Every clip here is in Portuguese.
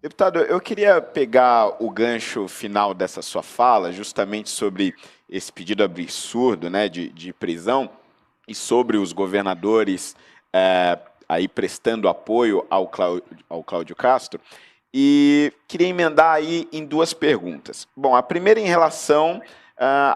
Deputado, eu queria pegar o gancho final dessa sua fala, justamente sobre esse pedido absurdo, né, de prisão e sobre os governadores aí prestando apoio ao Cláudio Castro. E queria emendar aí em duas perguntas. Bom, a primeira em relação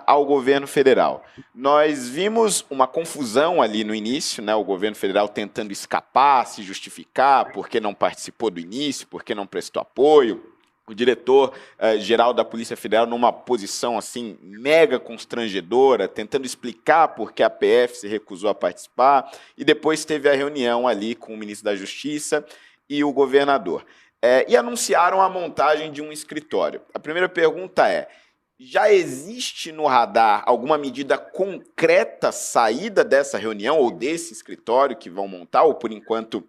ao governo federal. Nós vimos uma confusão ali no início, né? O governo federal tentando escapar, se justificar, porque não participou do início, porque não prestou apoio. O diretor-geral da Polícia Federal numa posição assim mega constrangedora, tentando explicar por que a PF se recusou a participar, e depois teve a reunião ali com o ministro da Justiça e o governador. E anunciaram a montagem de um escritório. A primeira pergunta é: já existe no radar alguma medida concreta saída dessa reunião ou desse escritório que vão montar, ou por enquanto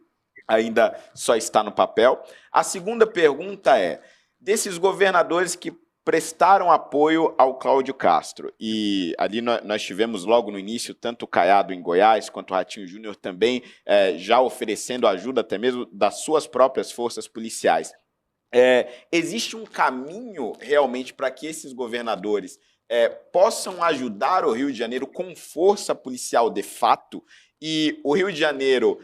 ainda só está no papel? A segunda pergunta é: desses governadores que prestaram apoio ao Cláudio Castro, e ali nós tivemos logo no início tanto o Caiado em Goiás, quanto o Ratinho Júnior também já oferecendo ajuda até mesmo das suas próprias forças policiais. Existe um caminho realmente para que esses governadores possam ajudar o Rio de Janeiro com força policial de fato, e o Rio de Janeiro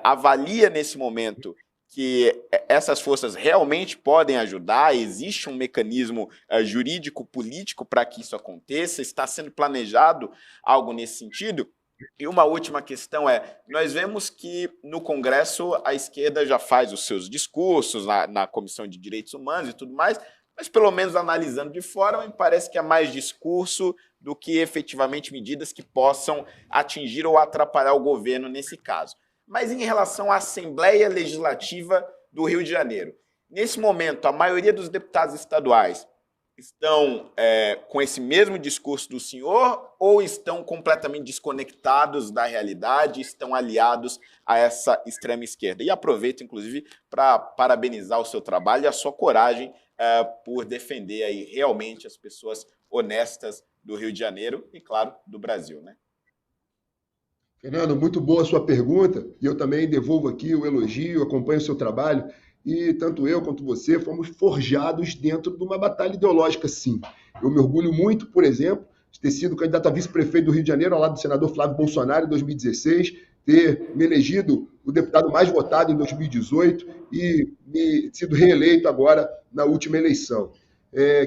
avalia nesse momento que essas forças realmente podem ajudar, existe um mecanismo jurídico-político para que isso aconteça, está sendo planejado algo nesse sentido? E uma última questão nós vemos que no Congresso a esquerda já faz os seus discursos na Comissão de Direitos Humanos e tudo mais, mas pelo menos analisando de fora, me parece que é mais discurso do que efetivamente medidas que possam atingir ou atrapalhar o governo nesse caso. Mas em relação à Assembleia Legislativa do Rio de Janeiro, nesse momento, a maioria dos deputados estaduais estão com esse mesmo discurso do senhor ou estão completamente desconectados da realidade, estão aliados a essa extrema esquerda? E aproveito, inclusive, para parabenizar o seu trabalho e a sua coragem por defender aí realmente as pessoas honestas do Rio de Janeiro e, claro, do Brasil, né? Fernando, muito boa a sua pergunta, e eu também devolvo aqui o elogio, acompanho o seu trabalho, e tanto eu quanto você fomos forjados dentro de uma batalha ideológica, sim. Eu me orgulho muito, por exemplo, de ter sido candidato a vice-prefeito do Rio de Janeiro, ao lado do senador Flávio Bolsonaro, em 2016, ter me elegido o deputado mais votado em 2018 e sido reeleito agora na última eleição.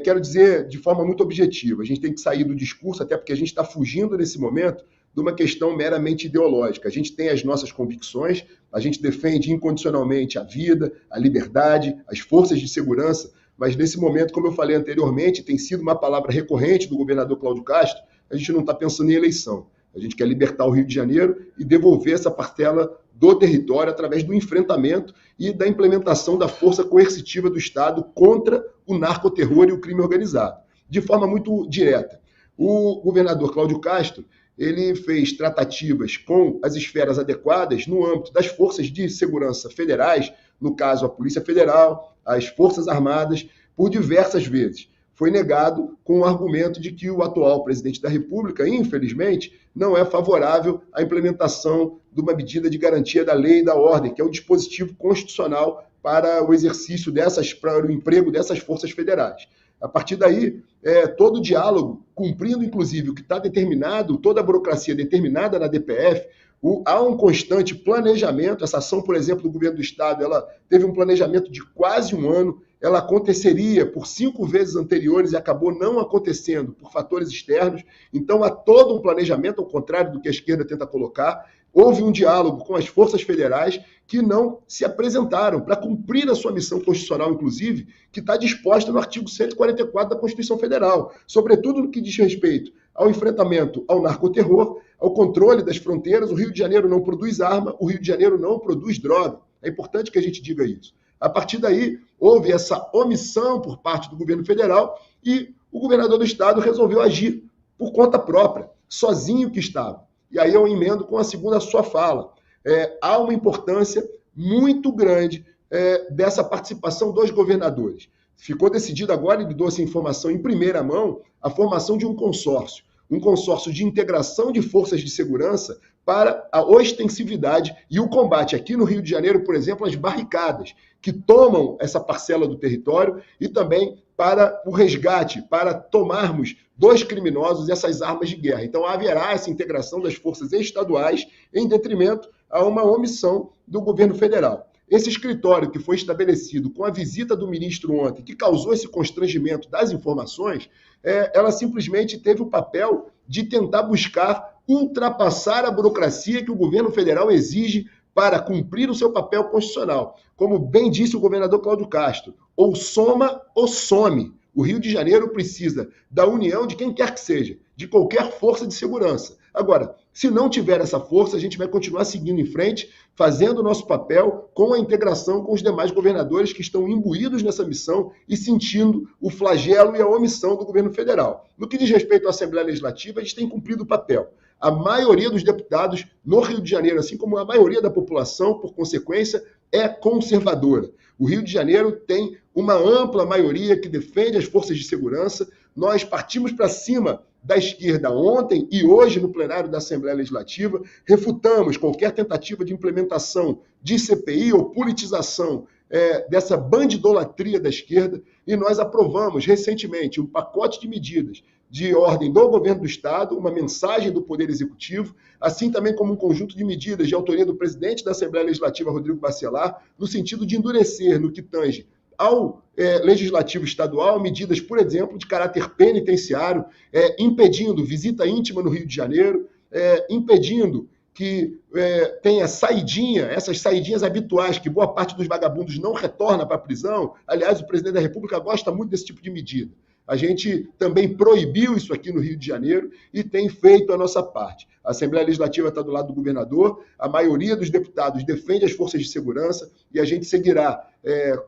Quero dizer de forma muito objetiva, a gente tem que sair do discurso, até porque a gente está fugindo nesse momento de uma questão meramente ideológica. A gente tem as nossas convicções, a gente defende incondicionalmente a vida, a liberdade, as forças de segurança, mas nesse momento, como eu falei anteriormente, tem sido uma palavra recorrente do governador Cláudio Castro, a gente não está pensando em eleição. A gente quer libertar o Rio de Janeiro e devolver essa parcela do território através do enfrentamento e da implementação da força coercitiva do Estado contra o narcoterror e o crime organizado. De forma muito direta. O governador Cláudio Castro ele fez tratativas com as esferas adequadas no âmbito das forças de segurança federais, no caso a Polícia Federal, as Forças Armadas, por diversas vezes. Foi negado com o argumento de que o atual presidente da República, infelizmente, não é favorável à implementação de uma medida de garantia da lei e da ordem, que é um dispositivo constitucional para o exercício para o emprego dessas forças federais. A partir daí, todo o diálogo, cumprindo inclusive o que está determinado, toda a burocracia determinada na DPF, há um constante planejamento. Essa ação, por exemplo, do governo do Estado, ela teve um planejamento de quase um ano, ela aconteceria por 5 vezes anteriores e acabou não acontecendo por fatores externos. Então, há todo um planejamento, ao contrário do que a esquerda tenta colocar. Houve um diálogo com as forças federais que não se apresentaram para cumprir a sua missão constitucional, inclusive, que está disposta no artigo 144 da Constituição Federal, sobretudo no que diz respeito ao enfrentamento ao narcoterror, ao controle das fronteiras. O Rio de Janeiro não produz arma, o Rio de Janeiro não produz droga. É importante que a gente diga isso. A partir daí, houve essa omissão por parte do governo federal e o governador do estado resolveu agir por conta própria, sozinho que estava. E aí eu emendo com a segunda sua fala. Há uma importância muito grande dessa participação dos governadores. Ficou decidido agora, e lhe dou essa informação em primeira mão, a formação de um consórcio. um consórcio de integração de forças de segurança para a ostensividade e o combate aqui no Rio de Janeiro, por exemplo, as barricadas, que tomam essa parcela do território, e também para o resgate, para tomarmos dos criminosos essas armas de guerra. Então haverá essa integração das forças estaduais em detrimento a uma omissão do governo federal. Esse escritório que foi estabelecido com a visita do ministro ontem, que causou esse constrangimento das informações, ela simplesmente teve o papel de tentar buscar ultrapassar a burocracia que o governo federal exige para cumprir o seu papel constitucional. Como bem disse o governador Cláudio Castro, ou soma ou some. O Rio de Janeiro precisa da união de quem quer que seja, de qualquer força de segurança. Agora, se não tiver essa força, a gente vai continuar seguindo em frente, fazendo o nosso papel com a integração com os demais governadores que estão imbuídos nessa missão e sentindo o flagelo e a omissão do governo federal. No que diz respeito à Assembleia Legislativa, a gente tem cumprido o papel. A maioria dos deputados no Rio de Janeiro, assim como a maioria da população, por consequência, é conservadora. O Rio de Janeiro tem uma ampla maioria que defende as forças de segurança. Nós partimos para cima da esquerda ontem e hoje no plenário da Assembleia Legislativa, refutamos qualquer tentativa de implementação de CPI ou politização dessa bandidolatria da esquerda, e nós aprovamos recentemente um pacote de medidas de ordem do governo do Estado, uma mensagem do Poder Executivo, assim também como um conjunto de medidas de autoria do presidente da Assembleia Legislativa, Rodrigo Bacelar, no sentido de endurecer no que tange ao Legislativo Estadual medidas, por exemplo, de caráter penitenciário, impedindo visita íntima no Rio de Janeiro, impedindo que tenha saidinha, essas saidinhas habituais, que boa parte dos vagabundos não retorna para a prisão. Aliás, o presidente da República gosta muito desse tipo de medida. A gente também proibiu isso aqui no Rio de Janeiro e tem feito a nossa parte. A Assembleia Legislativa está do lado do governador, a maioria dos deputados defende as forças de segurança e a gente seguirá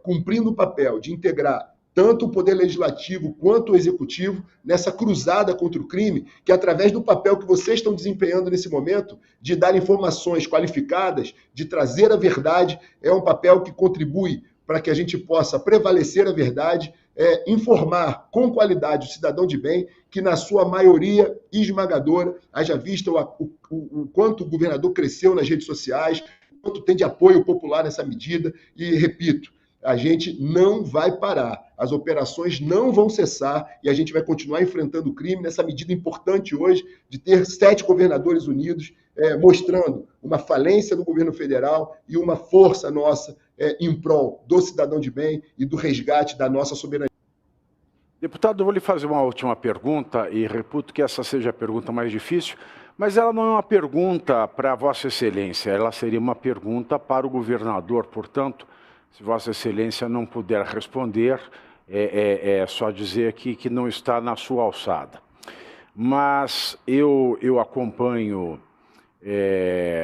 cumprindo o papel de integrar tanto o Poder Legislativo quanto o Executivo nessa cruzada contra o crime, que através do papel que vocês estão desempenhando nesse momento, de dar informações qualificadas, de trazer a verdade, é um papel que contribui para que a gente possa prevalecer a verdade, informar com qualidade o cidadão de bem, que na sua maioria esmagadora, haja visto o quanto o governador cresceu nas redes sociais, quanto tem de apoio popular nessa medida, e repito, a gente não vai parar, as operações não vão cessar e a gente vai continuar enfrentando o crime nessa medida importante hoje de ter 7 governadores unidos, mostrando uma falência do governo federal e uma força nossa em prol do cidadão de bem e do resgate da nossa soberania. Deputado, eu vou lhe fazer uma última pergunta e reputo que essa seja a pergunta mais difícil, mas ela não é uma pergunta para Vossa Excelência, ela seria uma pergunta para o governador. Portanto, se Vossa Excelência não puder responder, é só dizer aqui que não está na sua alçada. Mas eu acompanho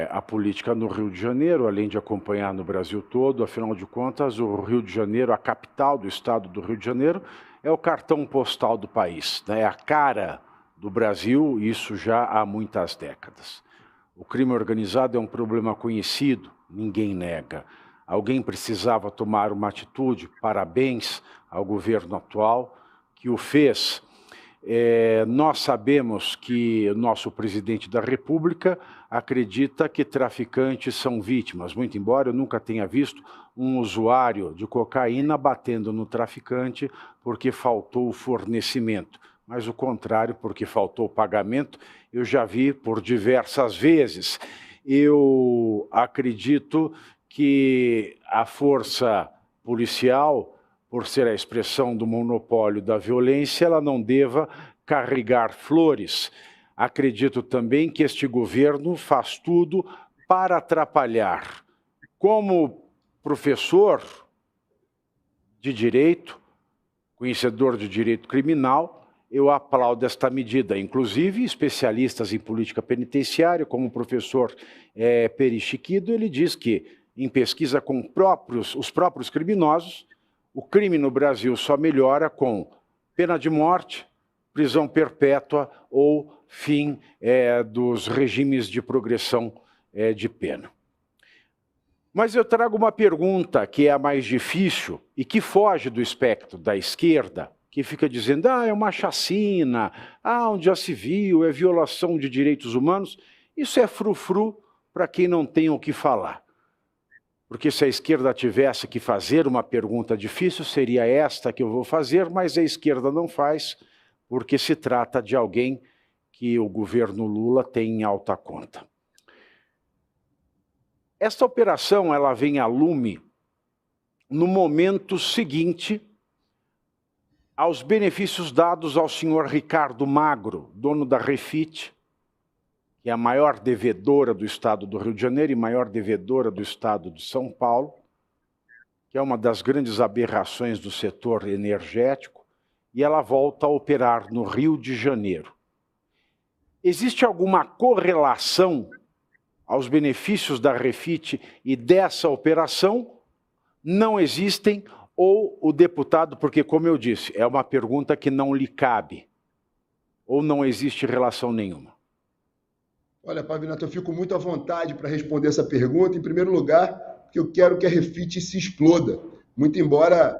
a política no Rio de Janeiro, além de acompanhar no Brasil todo. Afinal de contas, o Rio de Janeiro, a capital do estado do Rio de Janeiro, é o cartão postal do país, né? É a cara do Brasil, isso já há muitas décadas. O crime organizado é um problema conhecido, ninguém nega. Alguém precisava tomar uma atitude, parabéns ao governo atual que o fez. Nós sabemos que o nosso presidente da República acredita que traficantes são vítimas, muito embora eu nunca tenha visto um usuário de cocaína batendo no traficante porque faltou o fornecimento, mas o contrário, porque faltou o pagamento, eu já vi por diversas vezes. Eu acredito que a força policial, por ser a expressão do monopólio da violência, ela não deva carregar flores. Acredito também que este governo faz tudo para atrapalhar. Como professor de direito, conhecedor de direito criminal, eu aplaudo esta medida. Inclusive, especialistas em política penitenciária, como o professor Peri Chiquido, ele diz que, em pesquisa com os próprios criminosos, o crime no Brasil só melhora com pena de morte, prisão perpétua ou fim dos regimes de progressão de pena. Mas eu trago uma pergunta que é a mais difícil e que foge do espectro da esquerda, que fica dizendo, é uma chacina, onde já se viu, é violação de direitos humanos. Isso é frufru para quem não tem o que falar. Porque se a esquerda tivesse que fazer uma pergunta difícil, seria esta que eu vou fazer, mas a esquerda não faz, porque se trata de alguém que o governo Lula tem em alta conta. Esta operação ela vem a lume no momento seguinte aos benefícios dados ao senhor Ricardo Magro, dono da Refit, que é a maior devedora do estado do Rio de Janeiro e maior devedora do estado de São Paulo, que é uma das grandes aberrações do setor energético, e ela volta a operar no Rio de Janeiro. Existe alguma correlação aos benefícios da Refit e dessa operação? Não existem, ou o deputado, porque como eu disse, é uma pergunta que não lhe cabe, ou não existe relação nenhuma? Olha, Pavinato, eu fico muito à vontade para responder essa pergunta. Em primeiro lugar, porque eu quero que a Refit se exploda. Muito embora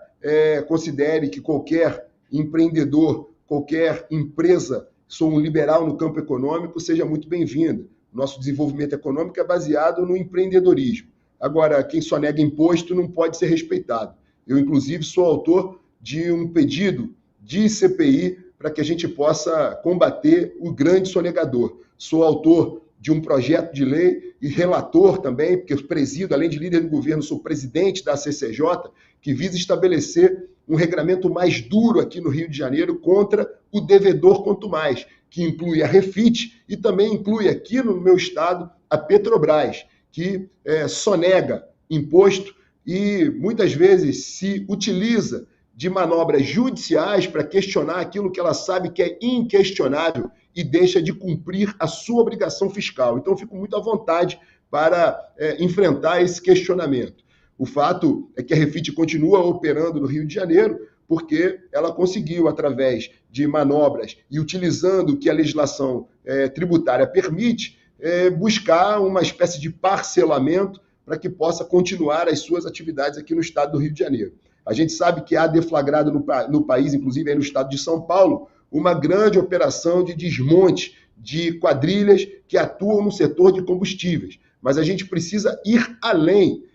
considere que qualquer empreendedor, qualquer empresa, sou um liberal no campo econômico, seja muito bem-vinda. Nosso desenvolvimento econômico é baseado no empreendedorismo. Agora, quem só nega imposto não pode ser respeitado. Eu, inclusive, sou autor de um pedido de CPI para que a gente possa combater o grande sonegador. Sou autor de um projeto de lei e relator também, porque eu presido, além de líder do governo, sou presidente da CCJ, que visa estabelecer um regramento mais duro aqui no Rio de Janeiro contra o devedor quanto mais, que inclui a Refit e também inclui aqui no meu estado a Petrobras, que sonega imposto e muitas vezes se utiliza de manobras judiciais para questionar aquilo que ela sabe que é inquestionável e deixa de cumprir a sua obrigação fiscal. Então, eu fico muito à vontade para enfrentar esse questionamento. O fato é que a Refit continua operando no Rio de Janeiro porque ela conseguiu, através de manobras e utilizando o que a legislação tributária permite, buscar uma espécie de parcelamento para que possa continuar as suas atividades aqui no estado do Rio de Janeiro. A gente sabe que há deflagrado no país, inclusive aí no estado de São Paulo, uma grande operação de desmonte de quadrilhas que atuam no setor de combustíveis. Mas a gente precisa ir além,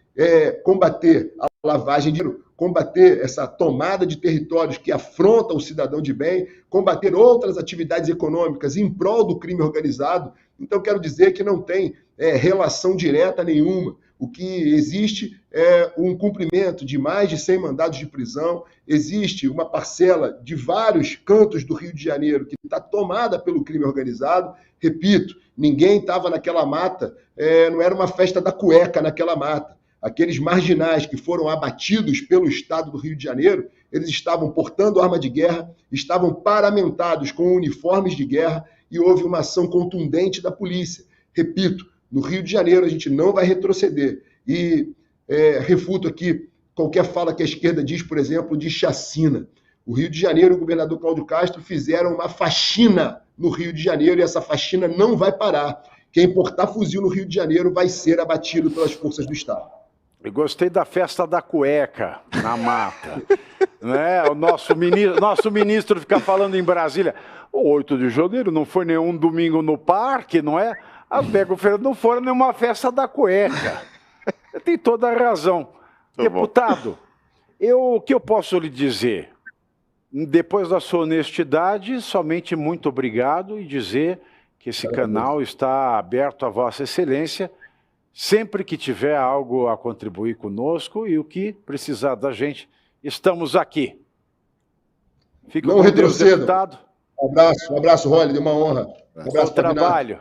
combater a lavagem de dinheiro, combater essa tomada de territórios que afronta o cidadão de bem, combater outras atividades econômicas em prol do crime organizado. Então, quero dizer que não tem relação direta nenhuma. O que existe é um cumprimento de mais de 100 mandados de prisão, existe uma parcela de vários cantos do Rio de Janeiro que está tomada pelo crime organizado. Repito, ninguém estava naquela mata, não era uma festa da cueca naquela mata. Aqueles marginais que foram abatidos pelo estado do Rio de Janeiro, eles estavam portando arma de guerra, estavam paramentados com uniformes de guerra e houve uma ação contundente da polícia. Repito, no Rio de Janeiro a gente não vai retroceder. E refuto aqui qualquer fala que a esquerda diz, por exemplo, de chacina. O Rio de Janeiro e o governador Cláudio Castro fizeram uma faxina no Rio de Janeiro e essa faxina não vai parar. Quem portar fuzil no Rio de Janeiro vai ser abatido pelas forças do Estado. Eu gostei da festa da cueca na mata. Né? O nosso ministro fica falando em Brasília. O 8 de janeiro não foi nenhum domingo no parque, não é? As mega-feiras não foram nenhuma festa da cueca. Tem toda a razão. Deputado, o que eu posso lhe dizer? Depois da sua honestidade, somente muito obrigado e dizer que esse canal está aberto a Vossa Excelência sempre que tiver algo a contribuir conosco e o que precisar da gente, estamos aqui. Fique não retroceda. Deputado. Um abraço, Rolly, uma honra. Um abraço, bom trabalho.